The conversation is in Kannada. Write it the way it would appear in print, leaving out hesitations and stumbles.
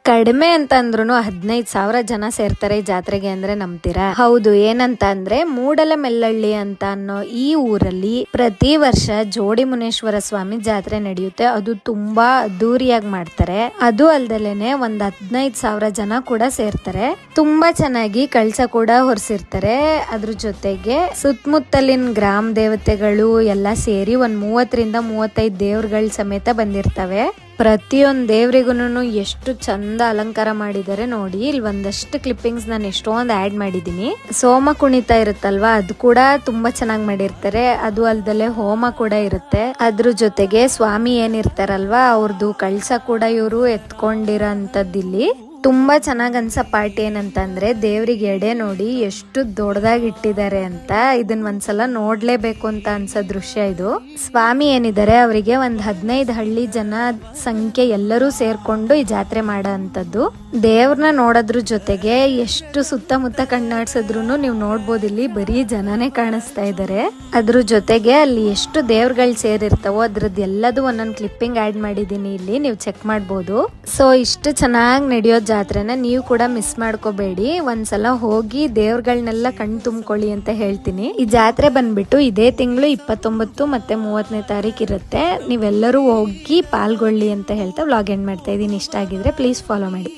ಕಡಿಮೆ ಅಂತ ಅಂದ್ರೂ 15,000 ಜನ ಸೇರ್ತಾರೆ ಈ ಜಾತ್ರೆಗೆ ಅಂದ್ರೆ ನಂಬ್ತೀರಾ? ಹೌದು. ಏನಂತ ಅಂದ್ರೆ ಮೂಡಲಮೆಲ್ಲಳ್ಳಿ ಅಂತ ಅನ್ನೋ ಈ ಊರಲ್ಲಿ ಪ್ರತಿ ವರ್ಷ ಜೋಡಿ ಮುನೇಶ್ವರ ಸ್ವಾಮಿ ಜಾತ್ರೆ ನಡೆಯುತ್ತೆ. ಅದು ತುಂಬಾ ಅದ್ದೂರಿಯಾಗಿ ಮಾಡ್ತಾರೆ. ಅದು ಅಲ್ದಲೇನೆ ಒಂದ್ 15,000 ಜನ ಕೂಡ ಸೇರ್ತಾರೆ. ತುಂಬಾ ಚೆನ್ನಾಗಿ ಕಳಸ ಕೂಡ ಹೊರಿಸಿರ್ತಾರೆ. ಅದ್ರ ಜೊತೆಗೆ ಸುತ್ತಮುತ್ತಲಿನ ಗ್ರಾಮ ದೇವತೆಗಳು ಎಲ್ಲ ಸೇರಿ ಒಂದ್ 30-35 ದೇವ್ರಗಳ ಸಮೇತ ಬಂದಿರ್ತವೆ. ಪ್ರತಿಯೊಂದು ದೇವ್ರಿಗೂ ಎಷ್ಟು ಚಂದ ಅಲಂಕಾರ ಮಾಡಿದ್ದಾರೆ ನೋಡಿ. ಇಲ್ಲಿ ಒಂದಷ್ಟು ಕ್ಲಿಪ್ಪಿಂಗ್ಸ್ ನಾನು ಎಷ್ಟೊಂದು ಆಡ್ ಮಾಡಿದೀನಿ. ಸೋಮ ಕುಣಿತ ಇರುತ್ತಲ್ವಾ, ಅದು ಕೂಡ ತುಂಬಾ ಚೆನ್ನಾಗಿ ಮಾಡಿರ್ತಾರೆ. ಅದು ಅಲ್ದಲೆ ಹೋಮ ಕೂಡ ಇರುತ್ತೆ. ಅದ್ರ ಜೊತೆಗೆ ಸ್ವಾಮಿ ಏನಿರ್ತಾರಲ್ವಾ ಅವ್ರದ್ದು ಕಳಸ ಕೂಡ ಇವರು ಎತ್ಕೊಂಡಿರೋ ಅಂತದ್ದಿಲ್ಲಿ. ತುಂಬಾ ಚೆನ್ನಾಗ್ ಅನ್ಸೋ ಪಾರ್ಟ್ ಏನಂತಂದ್ರೆ ದೇವ್ರಿಗೆ ಎಡೆ ನೋಡಿ ಎಷ್ಟು ದೊಡ್ಡದಾಗಿ ಇಟ್ಟಿದ್ದಾರೆ ಅಂತ. ಇದನ್ನ ಒಂದ್ಸಲ ನೋಡ್ಲೇಬೇಕು ಅಂತ ಅನ್ಸೋ ದೃಶ್ಯ ಇದು. ಸ್ವಾಮಿ ಏನಿದ್ದಾರೆ ಅವರಿಗೆ ಒಂದ್ 15 ಹಳ್ಳಿ ಜನ ಸಂಖ್ಯೆ ಎಲ್ಲರೂ ಸೇರ್ಕೊಂಡು ಈ ಜಾತ್ರೆ ಮಾಡೋ ಅಂತದ್ದು. ದೇವ್ರನ್ನ ನೋಡೋದ್ರ ಜೊತೆಗೆ ಎಷ್ಟು ಸುತ್ತಮುತ್ತ ಕಣ್ಣಾಡ್ಸಿದ್ರು ನೀವು ನೋಡ್ಬೋದು, ಇಲ್ಲಿ ಬರೀ ಜನನೇ ಕಾಣಿಸ್ತಾ ಇದಾರೆ. ಅದ್ರ ಜೊತೆಗೆ ಅಲ್ಲಿ ಎಷ್ಟು ದೇವ್ರಗಳು ಸೇರಿರ್ತಾವೋ ಅದ್ರದ್ದು ಎಲ್ಲದು ಒಂದೊಂದು ಕ್ಲಿಪ್ಪಿಂಗ್ ಆಡ್ ಮಾಡಿದೀನಿ, ಇಲ್ಲಿ ನೀವು ಚೆಕ್ ಮಾಡ್ಬೋದು. ಸೊ ಇಷ್ಟು ಚೆನ್ನಾಗಿ ನಡೆಯೋ ಜಾತ್ರೆನ ನೀವು ಕೂಡ ಮಿಸ್ ಮಾಡ್ಕೋಬೇಡಿ. ಒಂದ್ಸಲ ಹೋಗಿ ದೇವ್ರಗಳನ್ನೆಲ್ಲ ಕಣ್ ತುಂಬ್ಕೊಳ್ಳಿ ಅಂತ ಹೇಳ್ತೀನಿ. ಈ ಜಾತ್ರೆ ಬಂದ್ಬಿಟ್ಟು ಇದೇ ತಿಂಗಳು 29 ಮತ್ತೆ 30ನೇ ತಾರೀಕು ಇರುತ್ತೆ. ನೀವೆಲ್ಲರೂ ಹೋಗಿ ಪಾಲ್ಗೊಳ್ಳಿ ಅಂತ ಹೇಳ್ತಾ ವ್ಲಾಗ್ ಎಂಡ್ ಮಾಡ್ತಾ ಇದೀನಿ. ಇಷ್ಟ ಆಗಿದ್ರೆ ಪ್ಲೀಸ್ ಫಾಲೋ ಮಾಡಿ.